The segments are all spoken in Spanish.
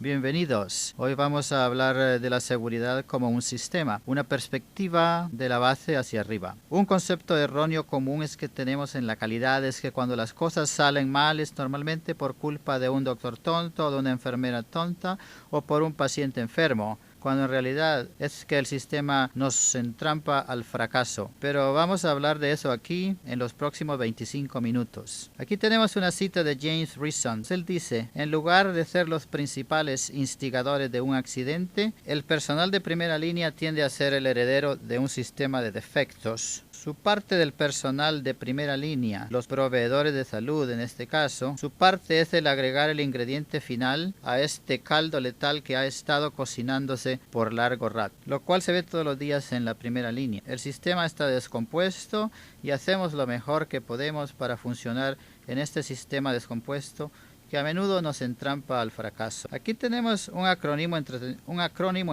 Bienvenidos. Hoy vamos a hablar de la seguridad como un sistema, una perspectiva de la base hacia arriba. Un concepto erróneo común es que tenemos en la calidad es que cuando las cosas salen mal es normalmente por culpa de un doctor tonto o de una enfermera tonta o por un paciente enfermo, cuando en realidad es que el sistema nos entrampa al fracaso. Pero vamos a hablar de eso aquí en los próximos 25 minutos. Aquí tenemos una cita de James Reason. Él dice, en lugar de ser los principales instigadores de un accidente, el personal de primera línea tiende a ser el heredero de un sistema de defectos. Su parte del personal de primera línea, los proveedores de salud en este caso, su parte es el agregar el ingrediente final a este caldo letal que ha estado cocinándose por largo rato, lo cual se ve todos los días en la primera línea. El sistema está descompuesto y hacemos lo mejor que podemos para funcionar en este sistema descompuesto que a menudo nos entrampa al fracaso. Aquí tenemos un acrónimo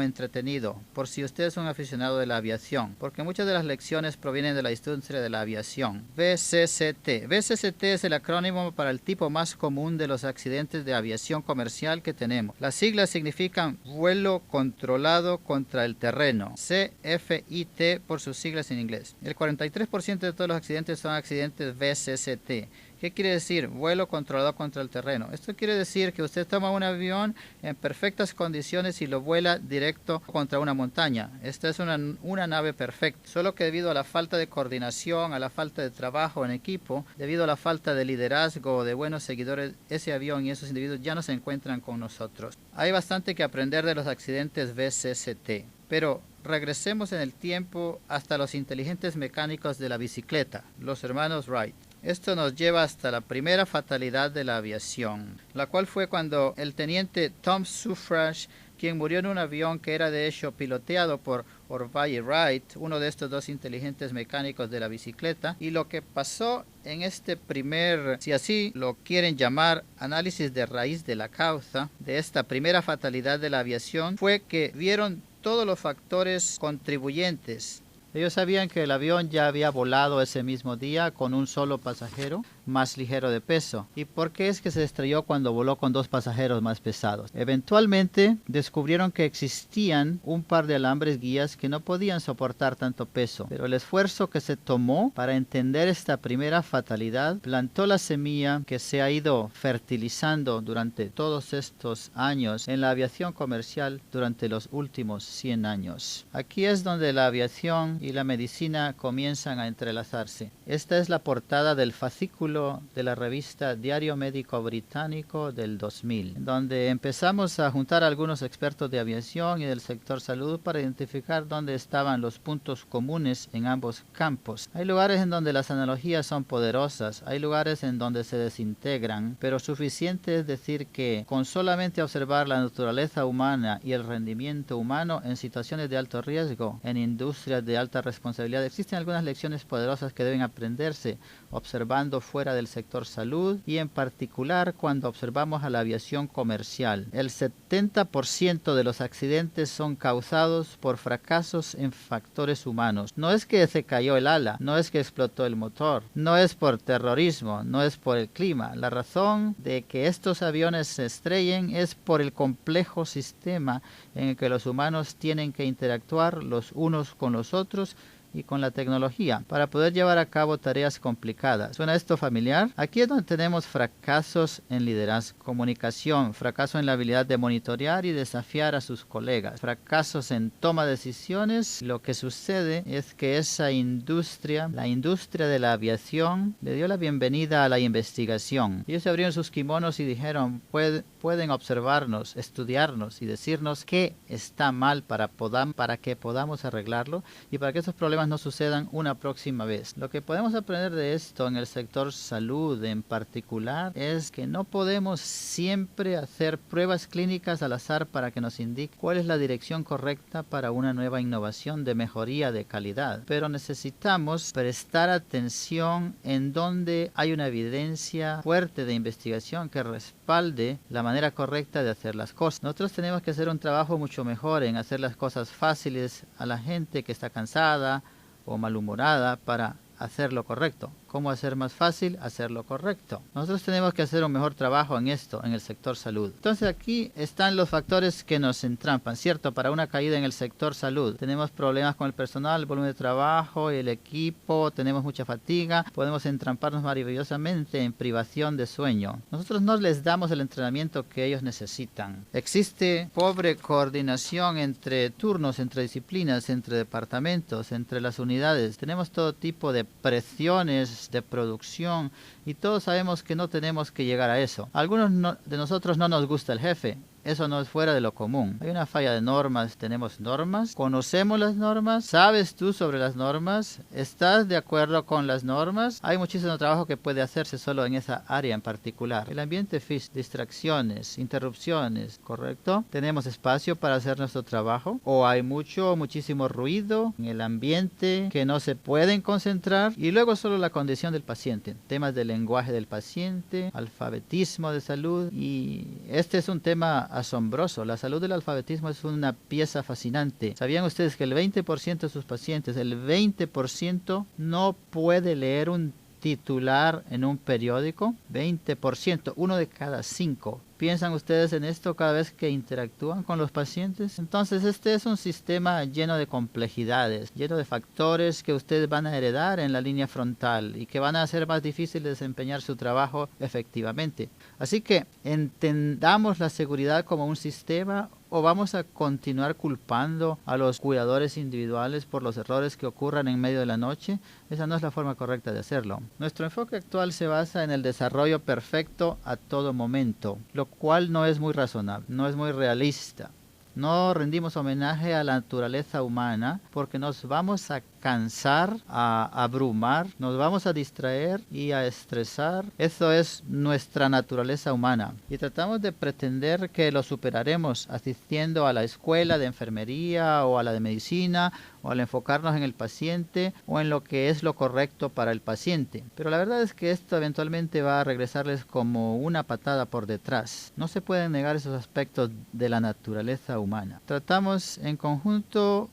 entretenido, por si usted es un aficionado de la aviación, porque muchas de las lecciones provienen de la industria de la aviación. VCCT. VCCT es el acrónimo para el tipo más común de los accidentes de aviación comercial que tenemos. Las siglas significan vuelo controlado contra el terreno. CFIT por sus siglas en inglés. El 43% de todos los accidentes son accidentes VCCT. ¿Qué quiere decir? Vuelo controlado contra el terreno. Esto quiere decir que usted toma un avión en perfectas condiciones y lo vuela directo contra una montaña. Esta es una nave perfecta. Solo que debido a la falta de coordinación, a la falta de trabajo en equipo, debido a la falta de liderazgo o de buenos seguidores, ese avión y esos individuos ya no se encuentran con nosotros. Hay bastante que aprender de los accidentes VCCT. Pero regresemos en el tiempo hasta los inteligentes mecánicos de la bicicleta, los hermanos Wright. Esto nos lleva hasta la primera fatalidad de la aviación, la cual fue cuando el teniente Tom Suffrash, quien murió en un avión que era de hecho piloteado por Orville Wright, uno de estos dos inteligentes mecánicos de la bicicleta, y lo que pasó en este primer, si así lo quieren llamar, análisis de raíz de la causa de esta primera fatalidad de la aviación fue que vieron todos los factores contribuyentes. Ellos sabían que el avión ya había volado ese mismo día con un solo pasajero más ligero de peso. ¿Y por qué es que se estrelló cuando voló con dos pasajeros más pesados? Eventualmente descubrieron que existían un par de alambres guías que no podían soportar tanto peso, pero el esfuerzo que se tomó para entender esta primera fatalidad plantó la semilla que se ha ido fertilizando durante todos estos años en la aviación comercial durante los últimos 100 años. Aquí es donde la aviación y la medicina comienzan a entrelazarse. Esta es la portada del fascículo de la revista Diario Médico Británico del 2000, donde empezamos a juntar a algunos expertos de aviación y del sector salud para identificar dónde estaban los puntos comunes en ambos campos. Hay lugares en donde las analogías son poderosas, hay lugares en donde se desintegran, pero suficiente es decir que con solamente observar la naturaleza humana y el rendimiento humano en situaciones de alto riesgo, en industrias de alta responsabilidad, existen algunas lecciones poderosas que deben aprenderse observando fuera del sector salud y en particular cuando observamos a la aviación comercial. El 70% de los accidentes son causados por fracasos en factores humanos. No es que se cayó el ala, no es que explotó el motor, no es por terrorismo, no es por el clima. La razón de que estos aviones se estrellen es por el complejo sistema en el que los humanos tienen que interactuar los unos con los otros y con la tecnología para poder llevar a cabo tareas complicadas. ¿Suena esto familiar? Aquí es donde tenemos fracasos en liderazgo, comunicación, fracaso en la habilidad de monitorear y desafiar a sus colegas, fracasos en toma de decisiones. Lo que sucede es que esa industria, la industria de la aviación, le dio la bienvenida a la investigación. Ellos abrieron sus kimonos y dijeron, pueden observarnos, estudiarnos y decirnos qué está mal para que podamos arreglarlo y para que esos problemas no sucedan una próxima vez. Lo que podemos aprender de esto en el sector salud en particular es que no podemos siempre hacer pruebas clínicas al azar para que nos indique cuál es la dirección correcta para una nueva innovación de mejoría de calidad, pero necesitamos prestar atención en donde hay una evidencia fuerte de investigación que respalde la manera correcta de hacer las cosas. Nosotros tenemos que hacer un trabajo mucho mejor en hacer las cosas fáciles a la gente que está cansada o malhumorada para hacer lo correcto. ¿Cómo hacer más fácil? Hacer lo correcto. Nosotros tenemos que hacer un mejor trabajo en esto, en el sector salud. Entonces aquí están los factores que nos entrampan, ¿cierto? Para una caída en el sector salud. Tenemos problemas con el personal, el volumen de trabajo, el equipo, tenemos mucha fatiga, podemos entramparnos maravillosamente en privación de sueño. Nosotros no les damos el entrenamiento que ellos necesitan. Existe pobre coordinación entre turnos, entre disciplinas, entre departamentos, entre las unidades. Tenemos todo tipo de presiones de producción y todos sabemos que no tenemos que llegar a eso. A algunos de nosotros no nos gusta el jefe. Eso no es fuera de lo común. Hay una falla de normas. Tenemos normas. Conocemos las normas. ¿Sabes tú sobre las normas? ¿Estás de acuerdo con las normas? Hay muchísimo trabajo que puede hacerse solo en esa área en particular. El ambiente físico, distracciones, interrupciones, ¿correcto? ¿Tenemos espacio para hacer nuestro trabajo? ¿O hay muchísimo ruido en el ambiente que no se pueden concentrar? Y luego solo la condición del paciente. Temas del lenguaje del paciente, alfabetismo de salud. Y este es un tema asombroso. La salud del alfabetismo es una pieza fascinante. ¿Sabían ustedes que el 20% de sus pacientes, el 20% no puede leer un titular en un periódico? 20%, uno de cada 5. ¿Piensan ustedes en esto cada vez que interactúan con los pacientes? Entonces este es un sistema lleno de complejidades, lleno de factores que ustedes van a heredar en la línea frontal y que van a hacer más difícil desempeñar su trabajo efectivamente. Así que entendamos la seguridad como un sistema, ¿o vamos a continuar culpando a los cuidadores individuales por los errores que ocurran en medio de la noche? Esa no es la forma correcta de hacerlo. Nuestro enfoque actual se basa en el desarrollo perfecto a todo momento, lo cual no es muy razonable, no es muy realista. No rendimos homenaje a la naturaleza humana porque nos vamos a cansar, a abrumar, nos vamos a distraer y a estresar. Eso es nuestra naturaleza humana. Y tratamos de pretender que lo superaremos asistiendo a la escuela de enfermería o a la de medicina o al enfocarnos en el paciente o en lo que es lo correcto para el paciente. Pero la verdad es que esto eventualmente va a regresarles como una patada por detrás. No se pueden negar esos aspectos de la naturaleza humana. Trabajamos en conjunto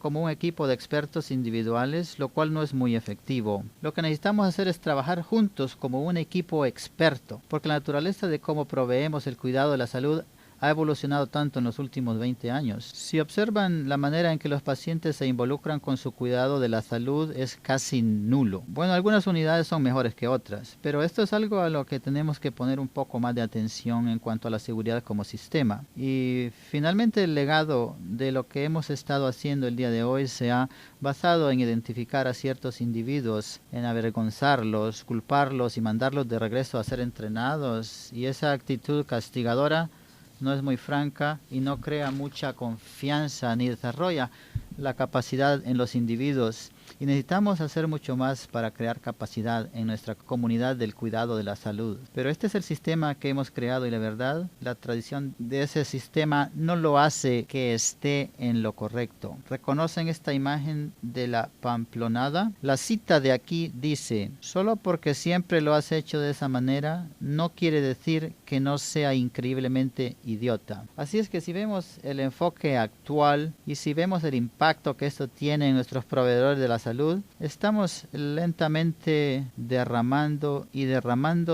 como un equipo de expertos individuales, lo cual no es muy efectivo. Lo que necesitamos hacer es trabajar juntos como un equipo experto, porque la naturaleza de cómo proveemos el cuidado de la salud ha evolucionado tanto en los últimos 20 años. Si observan la manera en que los pacientes se involucran con su cuidado de la salud, es casi nulo. Bueno, algunas unidades son mejores que otras, pero esto es algo a lo que tenemos que poner un poco más de atención en cuanto a la seguridad como sistema. Y finalmente el legado de lo que hemos estado haciendo el día de hoy se ha basado en identificar a ciertos individuos, en avergonzarlos, culparlos y mandarlos de regreso a ser entrenados, y esa actitud castigadora no es muy franca y no crea mucha confianza ni desarrolla la capacidad en los individuos. Y necesitamos hacer mucho más para crear capacidad en nuestra comunidad del cuidado de la salud. Pero este es el sistema que hemos creado y la verdad, la tradición de ese sistema no lo hace que esté en lo correcto. ¿Reconocen esta imagen de la pamplonada? La cita de aquí dice: solo porque siempre lo has hecho de esa manera, no quiere decir que no sea increíblemente idiota. Así es que si vemos el enfoque actual y si vemos el impacto que esto tiene en nuestros proveedores de la salud, estamos lentamente derramando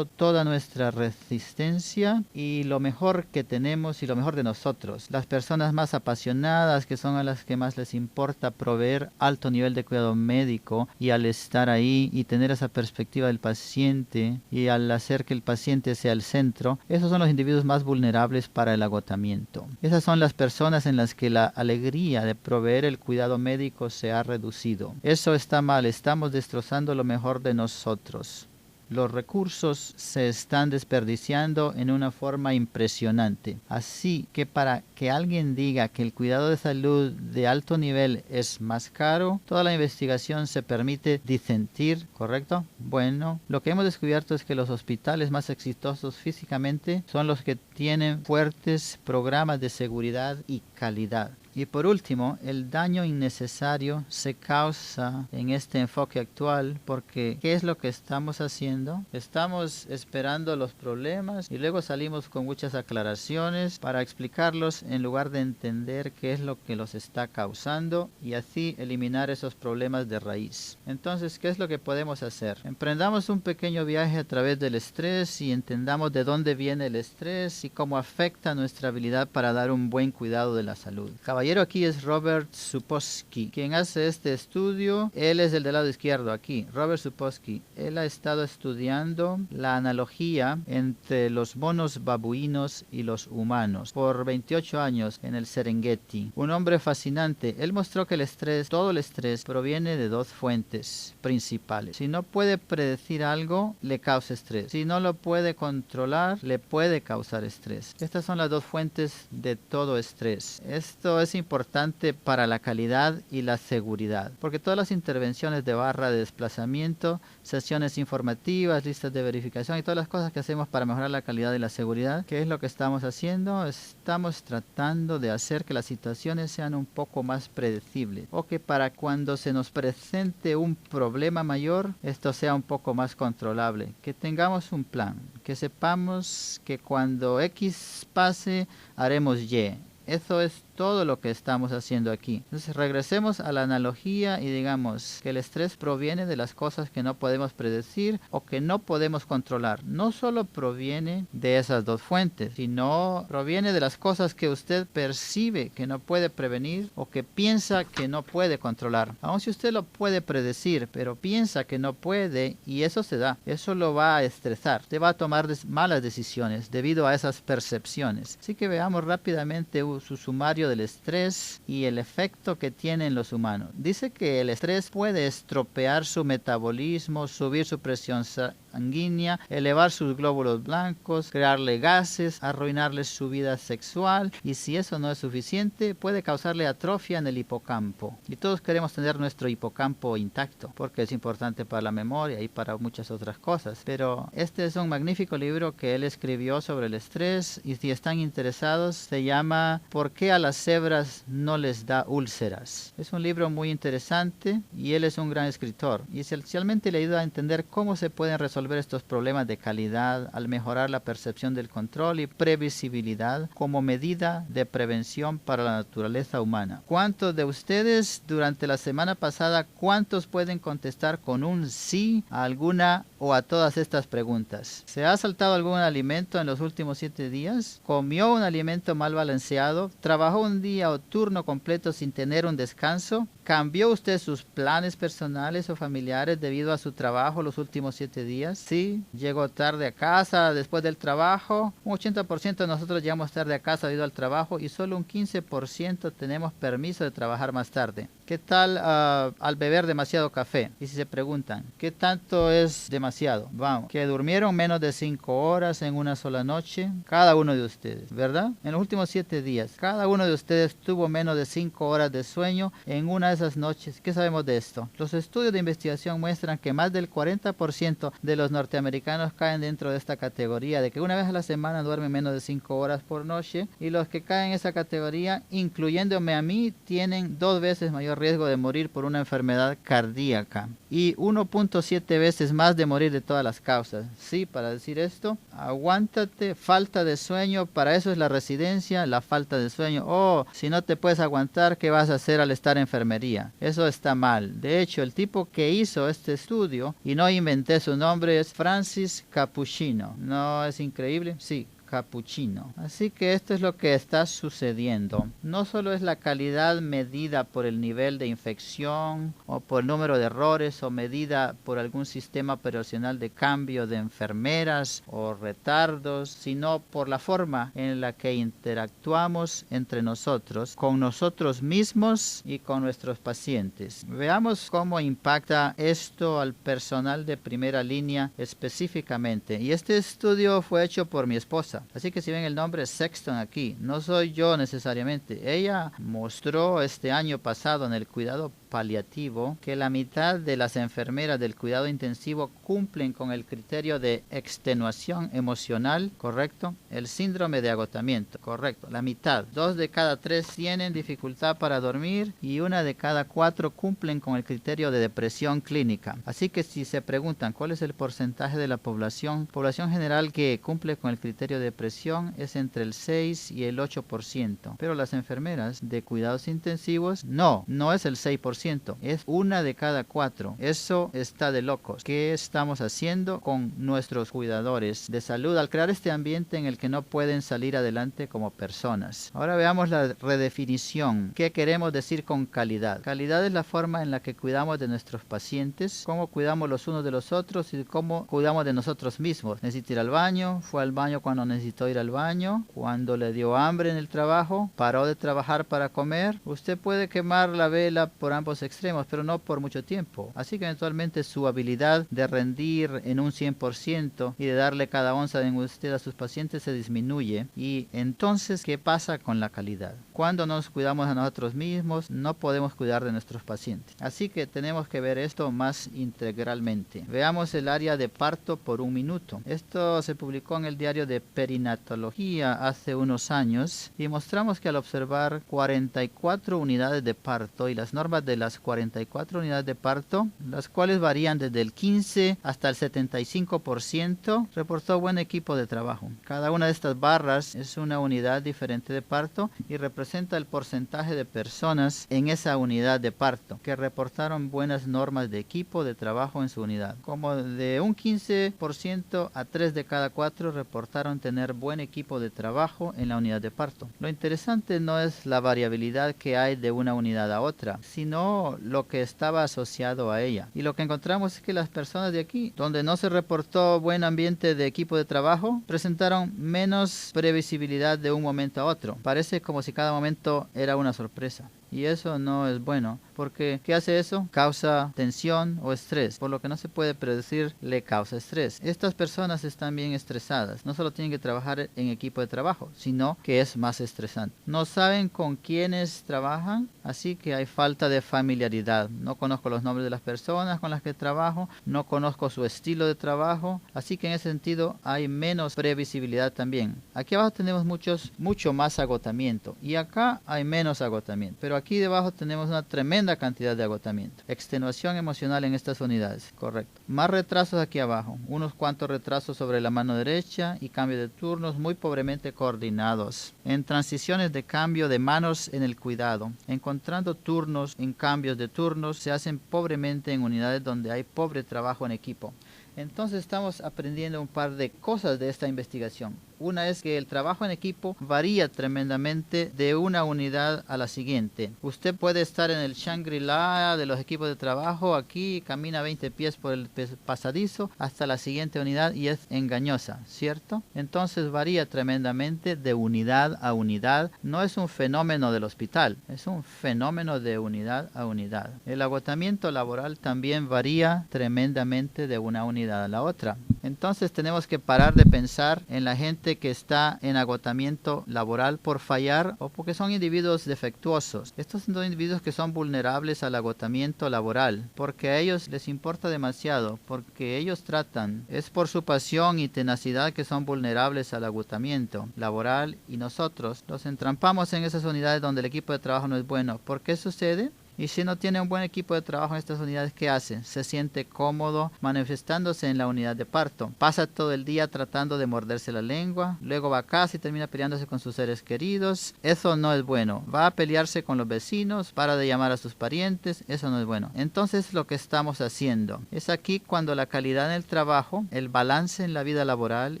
toda nuestra resistencia y lo mejor que tenemos y lo mejor de nosotros. Las personas más apasionadas, que son a las que más les importa proveer alto nivel de cuidado médico, y al estar ahí y tener esa perspectiva del paciente y al hacer que el paciente sea el centro, esos son los individuos más vulnerables para el agotamiento. Esas son las personas en las que la alegría de proveer el cuidado médico se ha reducido. Eso está mal, estamos destrozando lo mejor de nosotros. Los recursos se están desperdiciando en una forma impresionante. Así que para que alguien diga que el cuidado de salud de alto nivel es más caro, toda la investigación se permite disentir, ¿correcto? Bueno, lo que hemos descubierto es que los hospitales más exitosos físicamente son los que tienen fuertes programas de seguridad y calidad. Y por último, el daño innecesario se causa en este enfoque actual porque ¿qué es lo que estamos haciendo? Estamos esperando los problemas y luego salimos con muchas aclaraciones para explicarlos en lugar de entender qué es lo que los está causando y así eliminar esos problemas de raíz. Entonces, ¿qué es lo que podemos hacer? Emprendamos un pequeño viaje a través del estrés y entendamos de dónde viene el estrés y cómo afecta nuestra habilidad para dar un buen cuidado de la salud. El caballero aquí es Robert Sapolsky, quien hace este estudio. Él es el del lado izquierdo aquí, Robert Sapolsky. Él ha estado estudiando la analogía entre los monos babuinos y los humanos por 28 años en el Serengeti. Un hombre fascinante. Él mostró que el estrés, todo el estrés, proviene de dos fuentes principales. Si no puede predecir algo, le causa estrés. Si no lo puede controlar, le puede causar estrés. Estas son las dos fuentes de todo estrés. Esto es importante para la calidad y la seguridad, porque todas las intervenciones de barra de desplazamiento, sesiones informativas, listas de verificación y todas las cosas que hacemos para mejorar la calidad y la seguridad, ¿qué es lo que estamos haciendo? Estamos tratando de hacer que las situaciones sean un poco más predecibles, o que para cuando se nos presente un problema mayor, esto sea un poco más controlable, que tengamos un plan, que sepamos que cuando X pase, haremos Y. Eso es todo lo que estamos haciendo aquí. Entonces regresemos a la analogía y digamos que el estrés proviene de las cosas que no podemos predecir o que no podemos controlar. No solo proviene de esas dos fuentes, sino proviene de las cosas que usted percibe que no puede prevenir o que piensa que no puede controlar. Aun si usted lo puede predecir, pero piensa que no puede, y eso se da, eso lo va a estresar. Usted va a tomar malas decisiones debido a esas percepciones. Así que veamos rápidamente su sumario del estrés y el efecto que tiene en los humanos. Dice que el estrés puede estropear su metabolismo, subir su presión sanguínea, elevar sus glóbulos blancos, crearle gases, arruinarle su vida sexual, y si eso no es suficiente, puede causarle atrofia en el hipocampo. Y todos queremos tener nuestro hipocampo intacto, porque es importante para la memoria y para muchas otras cosas. Pero este es un magnífico libro que él escribió sobre el estrés, y si están interesados, se llama ¿Por qué a las cebras no les da úlceras? Es un libro muy interesante y él es un gran escritor, y esencialmente le ayuda a entender cómo se pueden resolver estos problemas de calidad al mejorar la percepción del control y previsibilidad como medida de prevención para la naturaleza humana. ¿Cuántos de ustedes durante la semana pasada, cuántos pueden contestar con un sí a alguna o a todas estas preguntas? ¿Se ha saltado algún alimento en los últimos 7 días? ¿Comió un alimento mal balanceado? ¿Trabajó un día o turno completo sin tener un descanso? ¿Cambió usted sus planes personales o familiares debido a su trabajo los últimos 7 días? Sí. ¿Llegó tarde a casa después del trabajo? Un 80% de nosotros llegamos tarde a casa debido al trabajo, y solo un 15% tenemos permiso de trabajar más tarde. ¿Qué tal al beber demasiado café? Y si se preguntan, ¿qué tanto es demasiado? Vamos, que durmieron menos de 5 horas en una sola noche, cada uno de ustedes, ¿verdad? En los últimos 7 días, cada uno de ustedes tuvo menos de 5 horas de sueño en una de esas noches. ¿Qué sabemos de esto? Los estudios de investigación muestran que más del 40% de los norteamericanos caen dentro de esta categoría, de que una vez a la semana duermen menos de 5 horas por noche, y los que caen en esa categoría, incluyéndome a mí, tienen 2 veces mayor riesgo de morir por una enfermedad cardíaca y 1.7 veces más de morir de todas las causas. Sí, para decir esto, aguántate, falta de sueño, para eso es la residencia, la falta de sueño. Oh, si no te puedes aguantar, ¿qué vas a hacer al estar en enfermería? Eso está mal. De hecho, el tipo que hizo este estudio, y no inventé su nombre, es Francis Cappuccino. ¿No es increíble? Sí. Cappuccino. Así que esto es lo que está sucediendo. No solo es la calidad medida por el nivel de infección o por el número de errores o medida por algún sistema operacional de cambio de enfermeras o retardos, sino por la forma en la que interactuamos entre nosotros, con nosotros mismos y con nuestros pacientes. Veamos cómo impacta esto al personal de primera línea específicamente. Y este estudio fue hecho por mi esposa. Así que si ven el nombre Sexton aquí, no soy yo necesariamente. Ella mostró este año pasado en el cuidado paliativo que la mitad de las enfermeras del cuidado intensivo cumplen con el criterio de extenuación emocional, ¿correcto? El síndrome de agotamiento, correcto, la mitad. 2 de cada 3 tienen dificultad para dormir y 1 de cada 4 cumplen con el criterio de depresión clínica. Así que si se preguntan cuál es el porcentaje de la población general que cumple con el criterio de depresión, es entre el 6 y el 8%. Pero las enfermeras de cuidados intensivos, no es el 6%, es 1 de cada 4. Eso está de locos. ¿Qué estamos haciendo con nuestros cuidadores de salud al crear este ambiente en el que no pueden salir adelante como personas? Ahora veamos la redefinición. ¿Qué queremos decir con calidad? Calidad es la forma en la que cuidamos de nuestros pacientes, cómo cuidamos los unos de los otros y cómo cuidamos de nosotros mismos. ¿Necesita ir al baño? ¿Fue al baño cuando necesitó ir al baño? ¿Cuando le dio hambre en el trabajo? ¿Paró de trabajar para comer? Usted puede quemar la vela por ambos extremos, pero no por mucho tiempo. Así que eventualmente su habilidad de rendir en un 100% y de darle cada onza de usted a sus pacientes se disminuye. Y entonces, ¿qué pasa con la calidad? Cuando nos cuidamos a nosotros mismos, no podemos cuidar de nuestros pacientes. Así que tenemos que ver esto más integralmente. Veamos el área de parto por un minuto. Esto se publicó en el diario de Perinatología hace unos años y mostramos que al observar 44 unidades de parto y las normas de las 44 unidades de parto, las cuales varían desde el 15 hasta el 75%, reportó buen equipo de trabajo. Cada una de estas barras es una unidad diferente de parto y representa el porcentaje de personas en esa unidad de parto que reportaron buenas normas de equipo de trabajo en su unidad. Como de un 15% a 3 de cada 4 reportaron tener buen equipo de trabajo en la unidad de parto. Lo interesante no es la variabilidad que hay de una unidad a otra, sino lo que estaba asociado a ella. Y lo que encontramos es que las personas de aquí, donde no se reportó buen ambiente de equipo de trabajo, presentaron menos previsibilidad de un momento a otro. Parece como si cada momento era una sorpresa. Y eso no es bueno, porque ¿qué hace eso? Causa tensión o estrés. Por lo que no se puede predecir, le causa estrés. Estas personas están bien estresadas. No solo tienen que trabajar en equipo de trabajo, sino que es más estresante. No saben con quiénes trabajan, así que hay falta de familiaridad. No conozco los nombres de las personas con las que trabajo, no conozco su estilo de trabajo, así que en ese sentido hay menos previsibilidad también. Aquí abajo tenemos mucho más agotamiento y acá hay menos agotamiento. Pero aquí debajo tenemos una tremenda cantidad de agotamiento. Extenuación emocional en estas unidades, correcto. Más retrasos aquí abajo, unos cuantos retrasos sobre la mano derecha y cambio de turnos muy pobremente coordinados. En transiciones de cambio de manos en el cuidado, encontrando turnos en cambios de turnos, se hacen pobremente en unidades donde hay pobre trabajo en equipo. Entonces estamos aprendiendo un par de cosas de esta investigación. Una es que el trabajo en equipo varía tremendamente de una unidad a la siguiente. Usted puede estar en el Shangri-La de los equipos de trabajo, aquí camina 20 pies por el pasadizo hasta la siguiente unidad y es engañosa, ¿cierto? Entonces varía tremendamente de unidad a unidad. No es un fenómeno del hospital, es un fenómeno de unidad a unidad. El agotamiento laboral también varía tremendamente de una unidad a la otra. Entonces tenemos que parar de pensar en la gente que está en agotamiento laboral por fallar o porque son individuos defectuosos. Estos son individuos que son vulnerables al agotamiento laboral porque a ellos les importa demasiado, porque ellos tratan. Es por su pasión y tenacidad que son vulnerables al agotamiento laboral y nosotros los entrampamos en esas unidades donde el equipo de trabajo no es bueno. ¿Por qué sucede? Y si no tiene un buen equipo de trabajo en estas unidades, ¿qué hace? Se siente cómodo manifestándose en la unidad de parto. Pasa todo el día tratando de morderse la lengua. Luego va a casa y termina peleándose con sus seres queridos. Eso no es bueno. Va a pelearse con los vecinos, para de llamar a sus parientes. Eso no es bueno. Entonces lo que estamos haciendo es aquí cuando la calidad en el trabajo, el balance en la vida laboral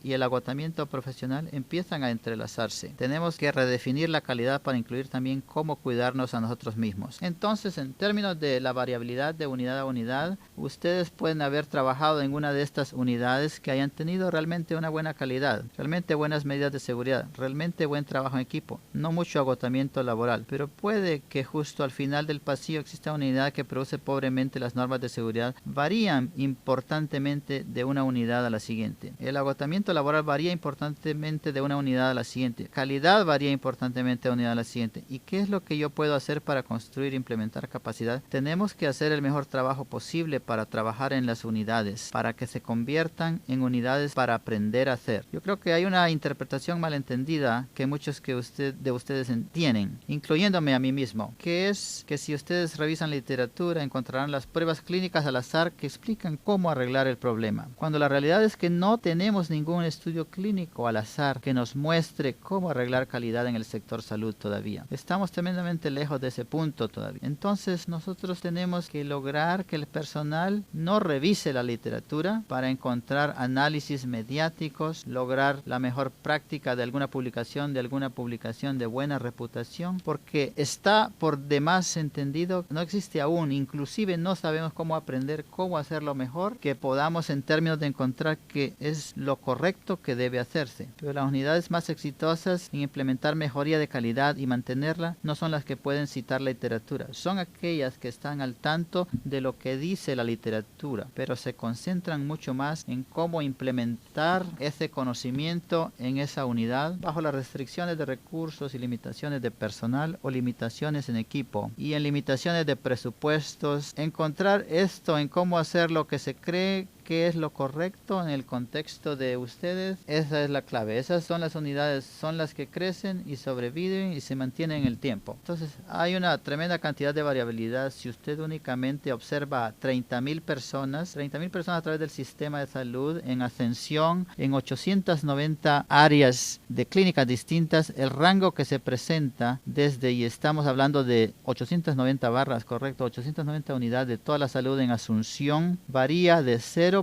y el agotamiento profesional empiezan a entrelazarse. Tenemos que redefinir la calidad para incluir también cómo cuidarnos a nosotros mismos. Entonces, en términos de la variabilidad de unidad a unidad, ustedes pueden haber trabajado en una de estas unidades que hayan tenido realmente una buena calidad, realmente buenas medidas de seguridad, realmente buen trabajo en equipo, no mucho agotamiento laboral, pero puede que justo al final del pasillo exista una unidad que produce pobremente. Las normas de seguridad varían importantemente de una unidad a la siguiente. El agotamiento laboral varía importantemente de una unidad a la siguiente. Calidad varía importantemente de una unidad a la siguiente. ¿Y qué es lo que yo puedo hacer para construir e implementar implementar capacidad, tenemos que hacer el mejor trabajo posible para trabajar en las unidades, para que se conviertan en unidades para aprender a hacer. Yo creo que hay una interpretación malentendida que muchos de ustedes tienen, incluyéndome a mí mismo, que es que si ustedes revisan literatura encontrarán las pruebas clínicas al azar que explican cómo arreglar el problema, cuando la realidad es que no tenemos ningún estudio clínico al azar que nos muestre cómo arreglar calidad en el sector salud todavía. Estamos tremendamente lejos de ese punto todavía. Entonces nosotros tenemos que lograr que el personal no revise la literatura para encontrar análisis mediáticos, lograr la mejor práctica de alguna publicación de buena reputación, porque está por demás entendido, no existe aún, inclusive no sabemos cómo aprender cómo hacerlo mejor, que podamos en términos de encontrar que es lo correcto que debe hacerse. Pero las unidades más exitosas en implementar mejoría de calidad y mantenerla no son las que pueden citar la literatura, son aquellas que están al tanto de lo que dice la literatura, pero se concentran mucho más en cómo implementar ese conocimiento en esa unidad bajo las restricciones de recursos y limitaciones de personal o limitaciones en equipo y en limitaciones de presupuestos. Encontrar esto en cómo hacer lo que se cree que es lo correcto en el contexto de ustedes, esa es la clave. Esas son las unidades, son las que crecen y sobreviven y se mantienen en el tiempo. Entonces hay una tremenda cantidad de variabilidad. Si usted únicamente observa 30,000 personas a través del sistema de salud en ascensión en 890 áreas de clínicas distintas, el rango que se presenta desde, y estamos hablando de 890 barras, correcto, 890 unidades de toda la salud en Asunción, varía de 0%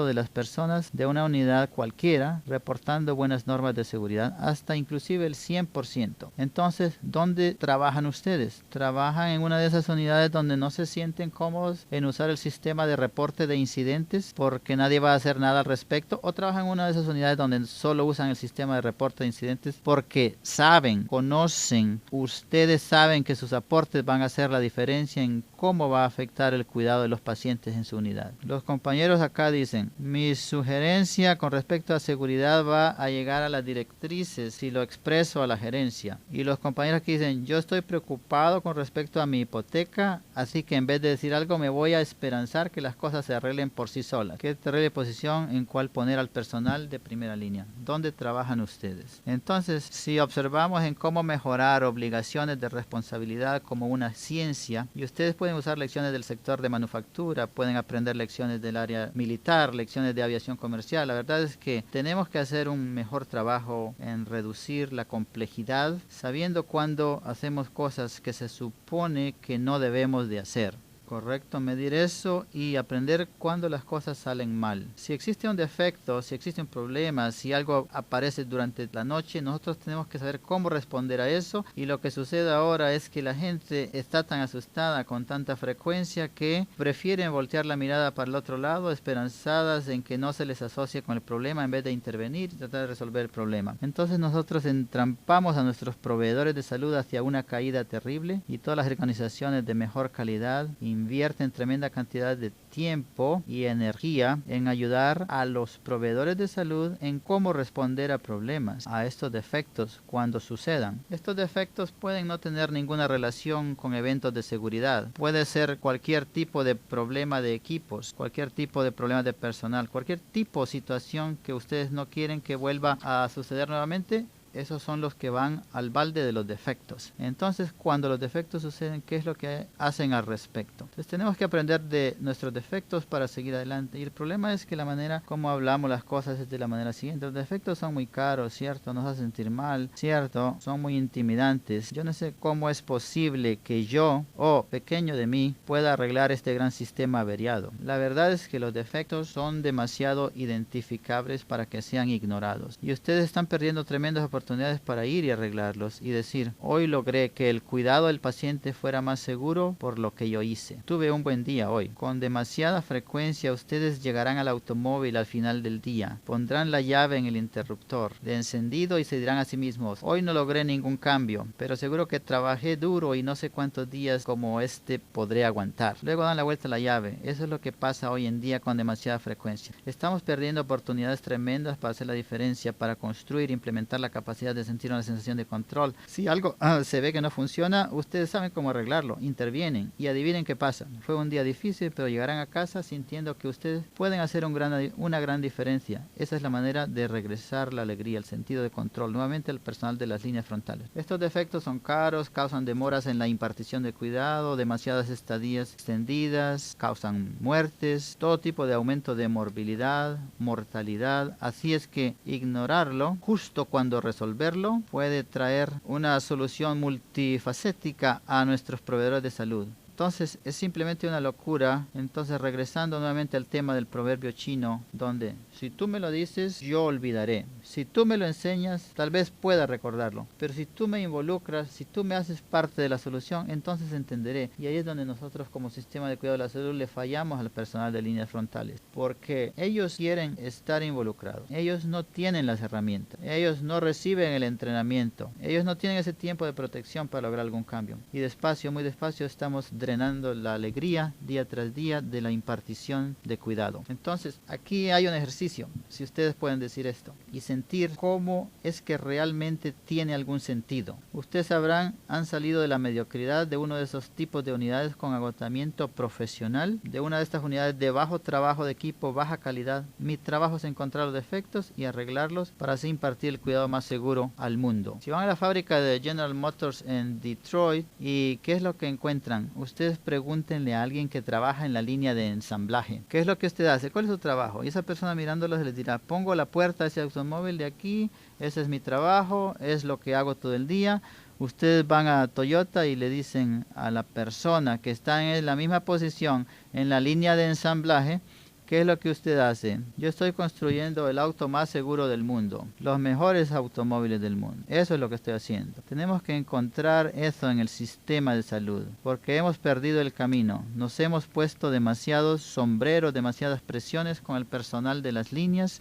de las personas de una unidad cualquiera reportando buenas normas de seguridad hasta inclusive el 100%. Entonces, ¿dónde trabajan ustedes? ¿Trabajan en una de esas unidades donde no se sienten cómodos en usar el sistema de reporte de incidentes porque nadie va a hacer nada al respecto? ¿O trabajan en una de esas unidades donde solo usan el sistema de reporte de incidentes porque saben, conocen, ustedes saben que sus aportes van a hacer la diferencia en cómo va a afectar el cuidado de los pacientes en su unidad? Los compañeros acá dicen, mi sugerencia con respecto a seguridad va a llegar a las directrices si lo expreso a la gerencia. Y los compañeros aquí dicen, yo estoy preocupado con respecto a mi hipoteca, así que en vez de decir algo me voy a esperanzar que las cosas se arreglen por sí solas. Qué terrible posición en cual poner al personal de primera línea. ¿Dónde trabajan ustedes? Entonces, si observamos en cómo mejorar obligaciones de responsabilidad como una ciencia, y ustedes pueden usar lecciones del sector de manufactura, pueden aprender lecciones del área militar, lecciones de aviación comercial. La verdad es que tenemos que hacer un mejor trabajo en reducir la complejidad, sabiendo cuándo hacemos cosas que se supone que no debemos de hacer. Correcto, medir eso y aprender cuando las cosas salen mal. Si existe un defecto, si existe un problema, si algo aparece durante la noche, nosotros tenemos que saber cómo responder a eso. Y lo que sucede ahora es que la gente está tan asustada con tanta frecuencia que prefieren voltear la mirada para el otro lado, esperanzadas en que no se les asocie con el problema en vez de intervenir y tratar de resolver el problema. Entonces nosotros entrampamos a nuestros proveedores de salud hacia una caída terrible y todas las organizaciones de mejor calidad invierten tremenda cantidad de tiempo y energía en ayudar a los proveedores de salud en cómo responder a problemas, a estos defectos cuando sucedan. Estos defectos pueden no tener ninguna relación con eventos de seguridad. Puede ser cualquier tipo de problema de equipos, cualquier tipo de problema de personal, cualquier tipo de situación que ustedes no quieren que vuelva a suceder nuevamente. Esos son los que van al balde de los defectos. Entonces, cuando los defectos suceden, ¿qué es lo que hacen al respecto? Entonces, tenemos que aprender de nuestros defectos para seguir adelante. Y el problema es que la manera como hablamos las cosas es de la manera siguiente. Los defectos son muy caros, ¿cierto? Nos hacen sentir mal, ¿cierto? Son muy intimidantes. Yo no sé cómo es posible que yo, pequeño de mí, pueda arreglar este gran sistema averiado. La verdad es que los defectos son demasiado identificables para que sean ignorados. Y ustedes están perdiendo tremendas oportunidades para ir y arreglarlos y decir, hoy logré que el cuidado del paciente fuera más seguro por lo que yo hice. Tuve un buen día hoy. Con demasiada frecuencia ustedes llegarán al automóvil al final del día, pondrán la llave en el interruptor de encendido y se dirán a sí mismos, hoy no logré ningún cambio, pero seguro que trabajé duro y no sé cuántos días como este podré aguantar. Luego dan la vuelta a la llave. Eso es lo que pasa hoy en día con demasiada frecuencia. Estamos perdiendo oportunidades tremendas para hacer la diferencia, para construir e implementar la capacidad capacidad de sentir una sensación de control. Si algo se ve que no funciona, ustedes saben cómo arreglarlo, intervienen y adivinen qué pasa. Fue un día difícil, pero llegarán a casa sintiendo que ustedes pueden hacer una gran diferencia. Esa es la manera de regresar la alegría, el sentido de control, nuevamente al personal de las líneas frontales. Estos defectos son caros, causan demoras en la impartición de cuidado, demasiadas estadías extendidas, causan muertes, todo tipo de aumento de morbilidad, mortalidad. Así es que ignorarlo justo cuando resolverlo puede traer una solución multifacética a nuestros proveedores de salud. Entonces es simplemente una locura. Entonces, regresando nuevamente al tema del proverbio chino, donde si tú me lo dices, yo olvidaré. Si tú me lo enseñas, tal vez pueda recordarlo. Pero si tú me involucras, si tú me haces parte de la solución, entonces entenderé. Y ahí es donde nosotros como sistema de cuidado de la salud le fallamos al personal de líneas frontales. Porque ellos quieren estar involucrados. Ellos no tienen las herramientas. Ellos no reciben el entrenamiento. Ellos no tienen ese tiempo de protección para lograr algún cambio. Y despacio, muy despacio, estamos drenando la alegría día tras día de la impartición de cuidado. Entonces, aquí hay un ejercicio, si ustedes pueden decir esto, y sentir cómo es que realmente tiene algún sentido. Ustedes sabrán, han salido de la mediocridad de uno de esos tipos de unidades con agotamiento profesional, de una de estas unidades de bajo trabajo de equipo, baja calidad. Mi trabajo es encontrar los defectos y arreglarlos para así impartir el cuidado más seguro al mundo. Si van a la fábrica de General Motors en Detroit, ¿y qué es lo que encuentran? Ustedes pregúntenle a alguien que trabaja en la línea de ensamblaje, ¿qué es lo que usted hace? ¿Cuál es su trabajo? Y esa persona mirándolos les dirá, pongo la puerta de ese automóvil de aquí, ese es mi trabajo, es lo que hago todo el día. Ustedes van a Toyota y le dicen a la persona que está en la misma posición en la línea de ensamblaje, ¿qué es lo que usted hace? Yo estoy construyendo el auto más seguro del mundo, los mejores automóviles del mundo. Eso es lo que estoy haciendo. Tenemos que encontrar eso en el sistema de salud, porque hemos perdido el camino. Nos hemos puesto demasiados sombreros, demasiadas presiones con el personal de las líneas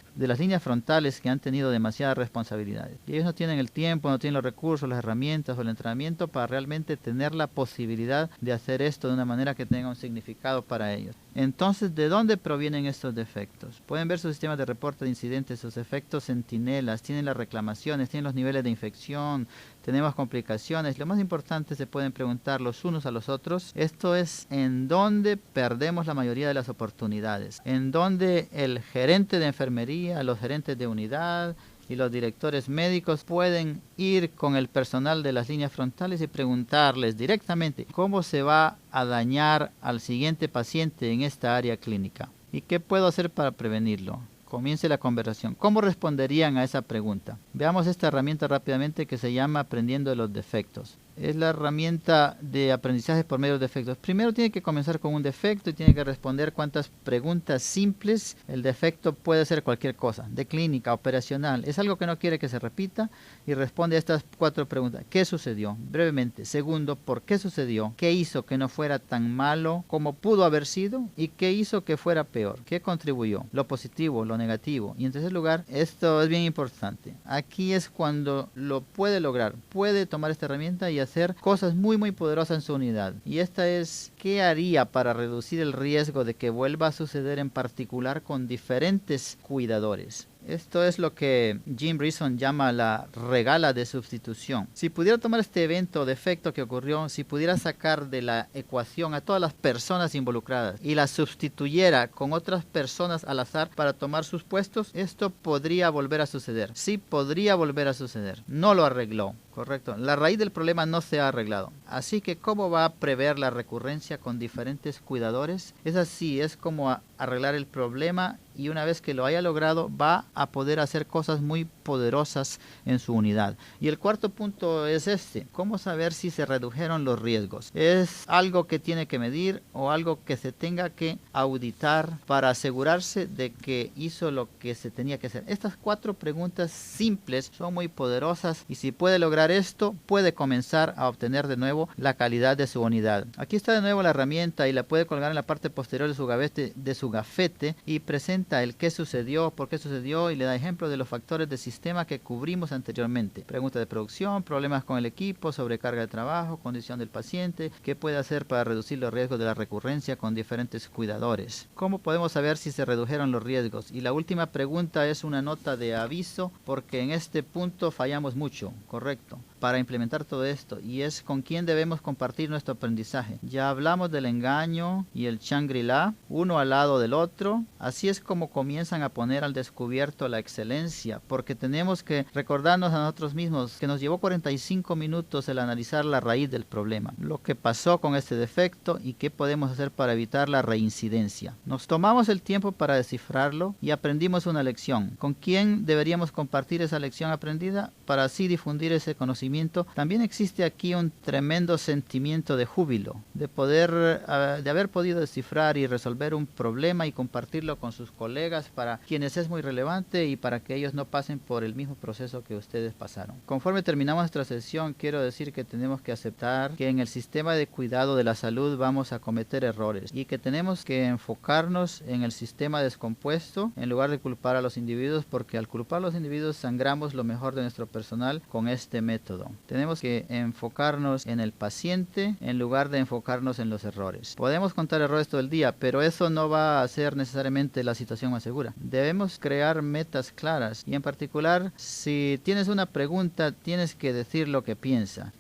frontales que han tenido demasiadas responsabilidades. Y ellos no tienen el tiempo, no tienen los recursos, las herramientas o el entrenamiento para realmente tener la posibilidad de hacer esto de una manera que tenga un significado para ellos. Entonces, ¿de dónde provienen estos defectos? Pueden ver sus sistemas de reporte de incidentes, sus efectos centinelas, tienen las reclamaciones, tienen los niveles de infección, tenemos complicaciones. Lo más importante, se pueden preguntar los unos a los otros, esto es en dónde perdemos la mayoría de las oportunidades, en dónde el gerente de enfermería, los gerentes de unidad y los directores médicos pueden ir con el personal de las líneas frontales y preguntarles directamente cómo se va a dañar al siguiente paciente en esta área clínica y qué puedo hacer para prevenirlo. Comience la conversación. ¿Cómo responderían a esa pregunta? Veamos esta herramienta rápidamente que se llama Aprendiendo de los Defectos. Es la herramienta de aprendizaje por medio de defectos. Primero tiene que comenzar con un defecto y tiene que responder cuantas preguntas simples. El defecto puede ser cualquier cosa, de clínica, operacional. Es algo que no quiere que se repita y responde a estas 4 preguntas. ¿Qué sucedió? Brevemente. Segundo, ¿por qué sucedió? ¿Qué hizo que no fuera tan malo como pudo haber sido? ¿Y qué hizo que fuera peor? ¿Qué contribuyó? Lo positivo, lo negativo. Y en tercer lugar, esto es bien importante. Aquí es cuando lo puede lograr. Puede tomar esta herramienta y hacer cosas muy poderosas en su unidad. Y esta es, ¿qué haría para reducir el riesgo de que vuelva a suceder, en particular con diferentes cuidadores? Esto es lo que Jim Reason llama la regala de sustitución. Si pudiera tomar este evento o defecto que ocurrió, si pudiera sacar de la ecuación a todas las personas involucradas y las sustituyera con otras personas al azar para tomar sus puestos, esto podría volver a suceder. Sí, podría volver a suceder. No lo arregló. Correcto. La raíz del problema no se ha arreglado. Así que, ¿cómo va a prever la recurrencia con diferentes cuidadores? Es así, es como arreglar el problema, y una vez que lo haya logrado, va a poder hacer cosas muy poderosas en su unidad. Y el cuarto punto es este: ¿cómo saber si se redujeron los riesgos? Es algo que tiene que medir o algo que se tenga que auditar para asegurarse de que hizo lo que se tenía que hacer. Estas 4 preguntas simples son muy poderosas, y si puede lograr lograr esto, puede comenzar a obtener de nuevo la calidad de su unidad. Aquí está de nuevo la herramienta y la puede colgar en la parte posterior de su gafete y presenta el qué sucedió, por qué sucedió y le da ejemplos de los factores de sistema que cubrimos anteriormente. Preguntas de producción, problemas con el equipo, sobrecarga de trabajo, condición del paciente, qué puede hacer para reducir los riesgos de la recurrencia con diferentes cuidadores. ¿Cómo podemos saber si se redujeron los riesgos? Y la última pregunta es una nota de aviso porque en este punto fallamos mucho, correcto, para implementar todo esto, y es con quién debemos compartir nuestro aprendizaje. Ya hablamos del engaño y el Shangri-La, uno al lado del otro. Así es como comienzan a poner al descubierto la excelencia, porque tenemos que recordarnos a nosotros mismos que nos llevó 45 minutos el analizar la raíz del problema, lo que pasó con este defecto y qué podemos hacer para evitar la reincidencia. Nos tomamos el tiempo para descifrarlo y aprendimos una lección. ¿Con quién deberíamos compartir esa lección aprendida para así difundir ese conocimiento? También existe aquí un tremendo sentimiento de júbilo, de haber podido descifrar y resolver un problema y compartirlo con sus colegas para quienes es muy relevante y para que ellos no pasen por el mismo proceso que ustedes pasaron. Conforme terminamos nuestra sesión, quiero decir que tenemos que aceptar que en el sistema de cuidado de la salud vamos a cometer errores y que tenemos que enfocarnos en el sistema descompuesto en lugar de culpar a los individuos, porque al culpar a los individuos sangramos lo mejor de nuestro personal con este método. Tenemos que enfocarnos en el paciente en lugar de enfocarnos en los errores. Podemos contar errores todo el día, pero eso no va a hacer necesariamente la situación más segura. Debemos crear metas claras y en particular, si tienes una pregunta, tienes que decir lo que piensas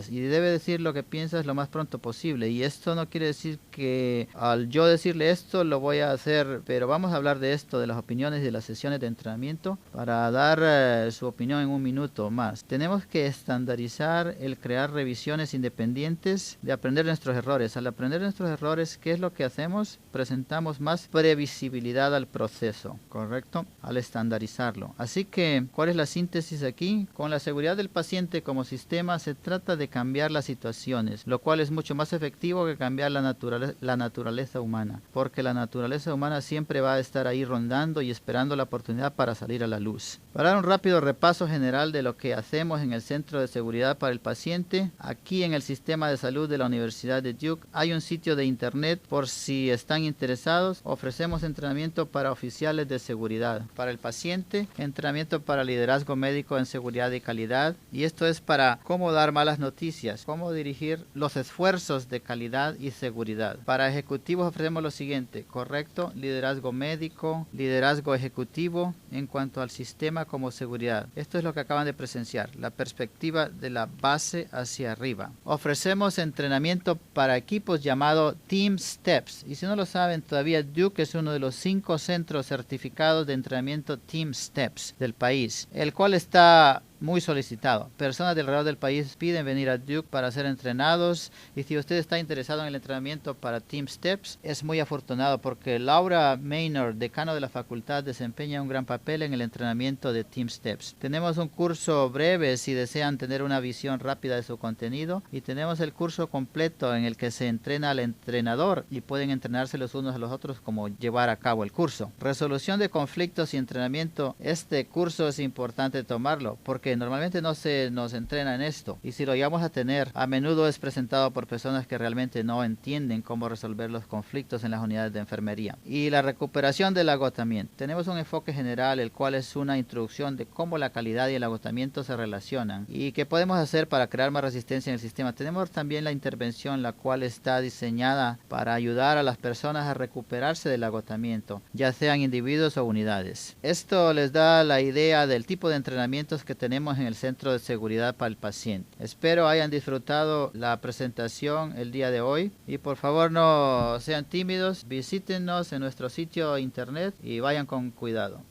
y debe decir lo que piensas lo más pronto posible. Y esto no quiere decir que al yo decirle esto lo voy a hacer, pero vamos a hablar de esto, de las opiniones y de las sesiones de entrenamiento para dar su opinión en un minuto más. Tenemos que estandarizar el crear revisiones independientes de aprender nuestros errores. Al aprender nuestros errores, ¿qué es lo que hacemos? Presentamos más previsibilidad al proceso, ¿correcto? Al estandarizarlo. Así que, ¿cuál es la síntesis aquí? Con la seguridad del paciente como sistema se trata de cambiar las situaciones, lo cual es mucho más efectivo que cambiar la naturaleza humana, porque la naturaleza humana siempre va a estar ahí rondando y esperando la oportunidad para salir a la luz. Para dar un rápido repaso general de lo que hacemos en el Centro de Seguridad para el Paciente, aquí en el Sistema de Salud de la Universidad de Duke hay un sitio de internet por si están interesados. Ofrecemos entrenamiento para oficiales de seguridad para el paciente, entrenamiento para liderazgo médico en seguridad y calidad, y esto es para cómo dar malas noticias, cómo dirigir los esfuerzos de calidad y seguridad. Para ejecutivos ofrecemos lo siguiente, correcto, liderazgo médico, liderazgo ejecutivo en cuanto al sistema como seguridad. Esto es lo que acaban de presenciar, la perspectiva de la base hacia arriba. Ofrecemos entrenamiento para equipos llamado Team Steps, y si no lo saben todavía, Duke es uno de los 5 centros certificados de entrenamiento Team Steps del país, el cual está muy solicitado. Personas de alrededor del país piden venir a Duke para ser entrenados, y si usted está interesado en el entrenamiento para Team Steps, es muy afortunado porque Laura Maynard, decano de la facultad, desempeña un gran papel en el entrenamiento de Team Steps. Tenemos un curso breve si desean tener una visión rápida de su contenido, y tenemos el curso completo en el que se entrena al entrenador y pueden entrenarse los unos a los otros como llevar a cabo el curso. Resolución de conflictos y entrenamiento. Este curso es importante tomarlo porque normalmente no se nos entrena en esto, y si lo llegamos a tener, a menudo es presentado por personas que realmente no entienden cómo resolver los conflictos en las unidades de enfermería. Y la recuperación del agotamiento. Tenemos un enfoque general, el cual es una introducción de cómo la calidad y el agotamiento se relacionan y qué podemos hacer para crear más resistencia en el sistema. Tenemos también la intervención, la cual está diseñada para ayudar a las personas a recuperarse del agotamiento, ya sean individuos o unidades. Esto les da la idea del tipo de entrenamientos que tenemos en el Centro de Seguridad para el Paciente. Espero hayan disfrutado la presentación el día de hoy, y por favor no sean tímidos, visítenos en nuestro sitio internet y vayan con cuidado.